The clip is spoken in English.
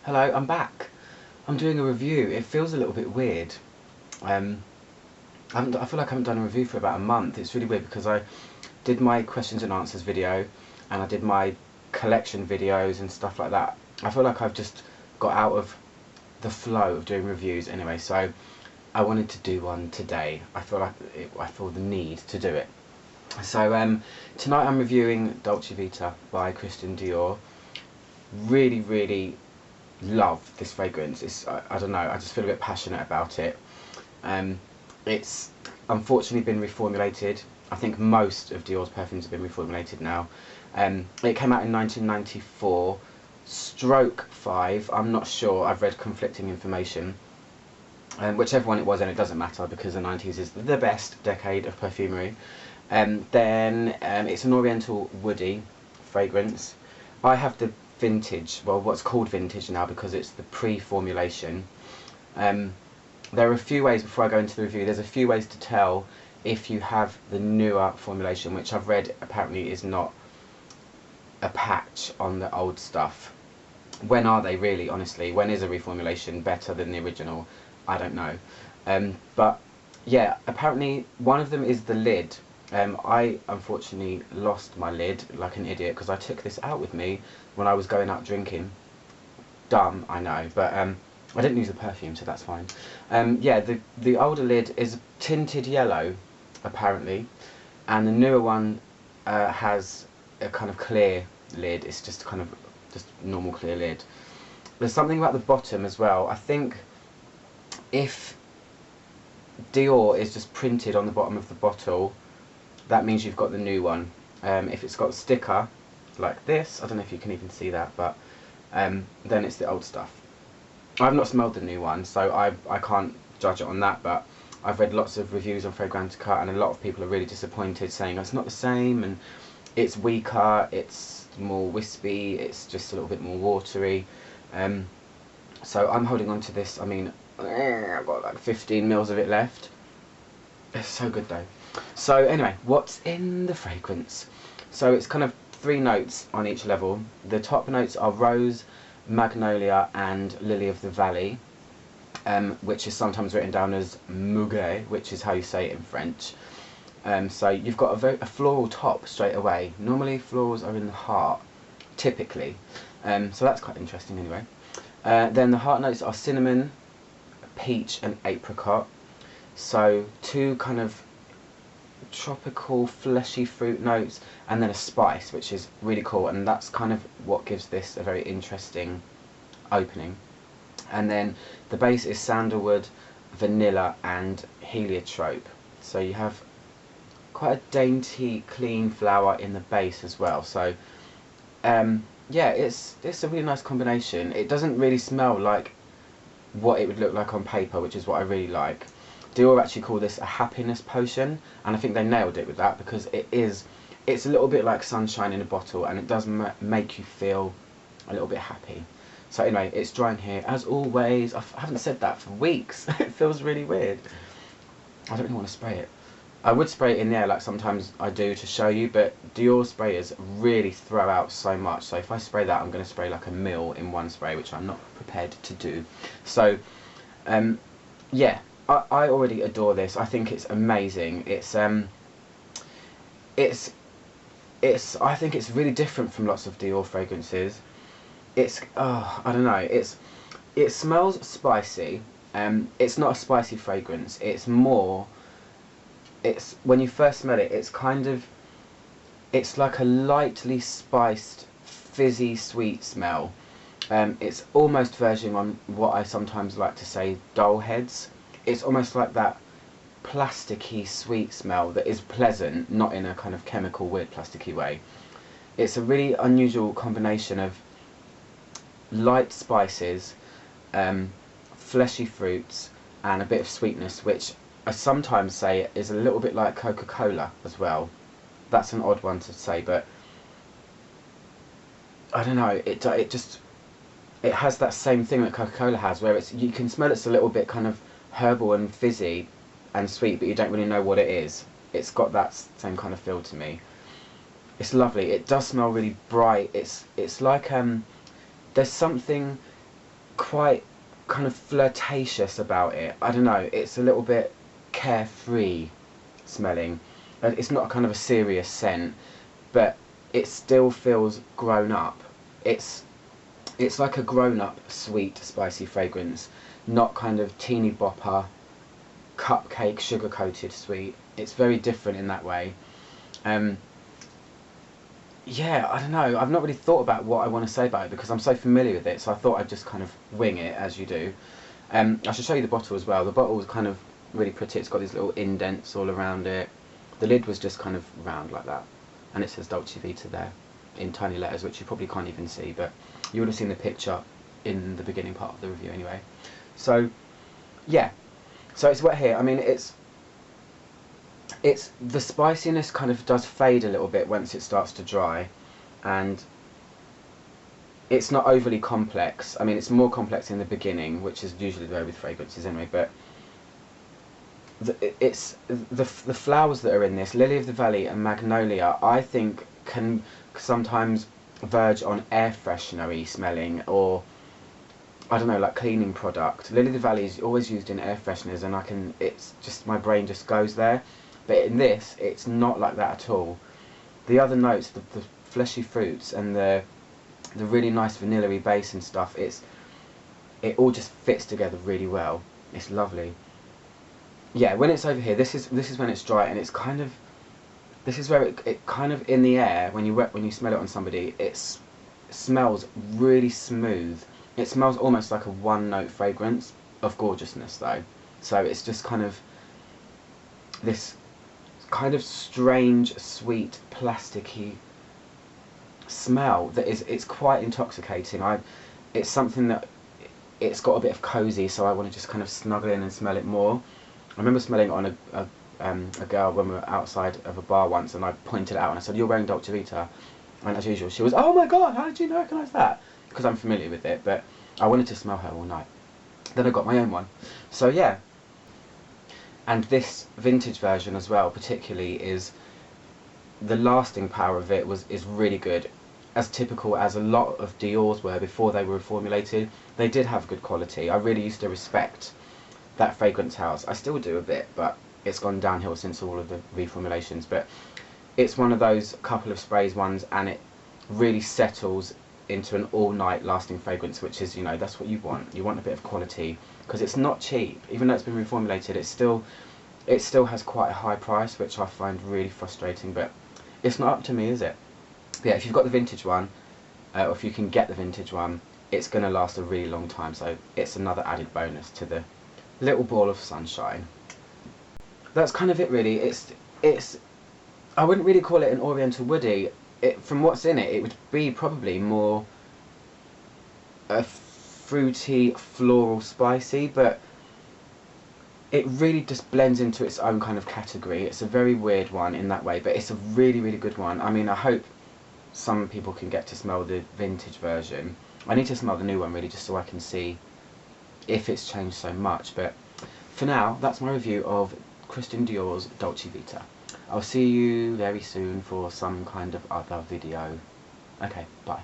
Hello, I'm back. I'm doing a review. It feels a little bit weird. I feel like I haven't done a review for about a month. It's really weird because I did my questions and answers video and I did my collection videos and stuff like that. I feel like I've just got out of the flow of doing reviews anyway, so I wanted to do one today. I feel the need to do it. So tonight I'm reviewing Dolce Vita by Dior. Really love this fragrance. I don't know, I just feel a bit passionate about it. It's unfortunately been reformulated. I think most of Dior's perfumes have been reformulated now. It came out in 1994 stroke 5. I'm not sure, I've read conflicting information. Whichever one it was, and it doesn't matter because the 90s is the best decade of perfumery. Then it's an oriental woody fragrance. I have the vintage, well, what's called vintage now because it's the pre-formulation. There are a few ways, before I go into the review, there's a few ways to tell if you have the newer formulation, which I've read apparently is not a patch on the old stuff. When are they really, honestly? When is a reformulation better than the original? I don't know. But yeah, apparently one of them is the lid. I unfortunately lost my lid like an idiot because I took this out with me when I was going out drinking. Dumb, I know, but I didn't use the perfume, so that's fine. Yeah, the older lid is tinted yellow, apparently, and the newer one has a kind of clear lid. It's just kind of just normal clear lid. There's something about the bottom as well. I think if Dior is just printed on the bottom of the bottle, that means you've got the new one. If it's got a sticker like this, I don't know if you can even see that, but then it's the old stuff. I've not smelled the new one, so I can't judge it on that, but I've read lots of reviews on Fragrantica and a lot of people are really disappointed, saying it's not the same and it's weaker, it's more wispy, it's just a little bit more watery. So I'm holding on to this. I mean, I've got like 15 mils of it left. It's so good though. So anyway, what's in the fragrance? So it's kind of 3 notes on each level. The top notes are rose, magnolia and lily of the valley, which is sometimes written down as muguet, which is how you say it in French. So you've got a floral top straight away. Normally florals are in the heart, typically. So that's quite interesting anyway. Then the heart notes are cinnamon, peach and apricot. So 2 kind of tropical fleshy fruit notes and then a spice, which is really cool, and that's kind of what gives this a very interesting opening. And then the base is sandalwood, vanilla and heliotrope. So you have quite a dainty clean flower in the base as well. So yeah, it's a really nice combination. It doesn't really smell like what it would look like on paper, which is what I really like. Dior actually call this a happiness potion, and I think they nailed it with that because it's a little bit like sunshine in a bottle, and it does make you feel a little bit happy. So anyway, it's drying here as always. I haven't said that for weeks. It feels really weird. I don't really want to spray it. I would spray it in the air like sometimes I do to show you, but Dior sprayers really throw out so much. So if I spray that, I'm going to spray like a mil in one spray, which I'm not prepared to do. So yeah, I already adore this. I think it's amazing. I think it's really different from lots of Dior fragrances. I don't know. It smells spicy. It's not a spicy fragrance. It's when you first smell it, it's like a lightly spiced, fizzy, sweet smell. It's almost verging on what I sometimes like to say doll heads. It's almost like that plasticky sweet smell that is pleasant, not in a kind of chemical weird plasticky way. It's a really unusual combination of light spices, fleshy fruits and a bit of sweetness, which I sometimes say is a little bit like Coca-Cola as well. That's an odd one to say, but I don't know, it has that same thing that Coca-Cola has, where you can smell it's a little bit kind of herbal and fizzy and sweet, but you don't really know what it is. It's got that same kind of feel to me. It's lovely. It does smell really bright. It's like there's something quite kind of flirtatious about it. I don't know, it's a little bit carefree smelling. It's not kind of a serious scent, but it still feels grown up. It's like a grown up sweet spicy fragrance, not kind of teeny bopper cupcake sugar coated sweet. It's very different in that way. Yeah, I don't know, I've not really thought about what I want to say about it because I'm so familiar with it, so I thought I'd just kind of wing it as you do. I should show you the bottle as well. The bottle was kind of really pretty. It's got these little indents all around it. The lid was just kind of round like that, and it says Dolce Vita there in tiny letters, which you probably can't even see, but you would have seen the picture in the beginning part of the review anyway. So yeah, so it's wet here. I mean, it's the spiciness kind of does fade a little bit once it starts to dry, and it's not overly complex. I mean, it's more complex in the beginning, which is usually the way with fragrances anyway, but the flowers that are in this, Lily of the Valley and Magnolia, I think can sometimes verge on air freshener-y smelling, or I don't know, like cleaning product. Lily of the Valley is always used in air fresheners, and it's just, my brain just goes there. But in this, it's not like that at all. The other notes, the fleshy fruits and the really nice vanilla-y base and stuff, it all just fits together really well. It's lovely. Yeah, when it's over here, this is when it's dry, and it's kind of, this is where it kind of in the air, when you smell it on somebody, it smells really smooth. It smells almost like a one-note fragrance of gorgeousness though. So it's just kind of this kind of strange, sweet, plasticky smell that it's quite intoxicating. It's something that it's got a bit of cozy, so I want to just kind of snuggle in and smell it more. I remember smelling it on a girl when we were outside of a bar once, and I pointed it out and I said, "You're wearing Dolce Vita," and as usual she was, "Oh my god, how did you recognise that?" Because I'm familiar with it, but I wanted to smell her all night. Then I got my own one. So yeah. And this vintage version as well, particularly, is the lasting power of it is really good. As typical as a lot of Dior's were before they were reformulated, they did have good quality. I really used to respect that fragrance house. I still do a bit, but it's gone downhill since all of the reformulations. But it's one of those couple of sprays ones, and it really settles into an all-night lasting fragrance, which is, you know, that's what you want. You want a bit of quality, because it's not cheap. Even though it's been reformulated, it still has quite a high price, which I find really frustrating, but it's not up to me, is it? But yeah, if you've got the vintage one, or if you can get the vintage one, it's going to last a really long time, so it's another added bonus to the little ball of sunshine. That's kind of it really. It's I wouldn't really call it an oriental woody. From what's in it, it would be probably more a fruity, floral, spicy, but it really just blends into its own kind of category. It's a very weird one in that way, but it's a really, really good one. I mean, I hope some people can get to smell the vintage version. I need to smell the new one really, just so I can see if it's changed so much. But for now, that's my review of Christian Dior's Dolce Vita. I'll see you very soon for some kind of other video. Okay, bye.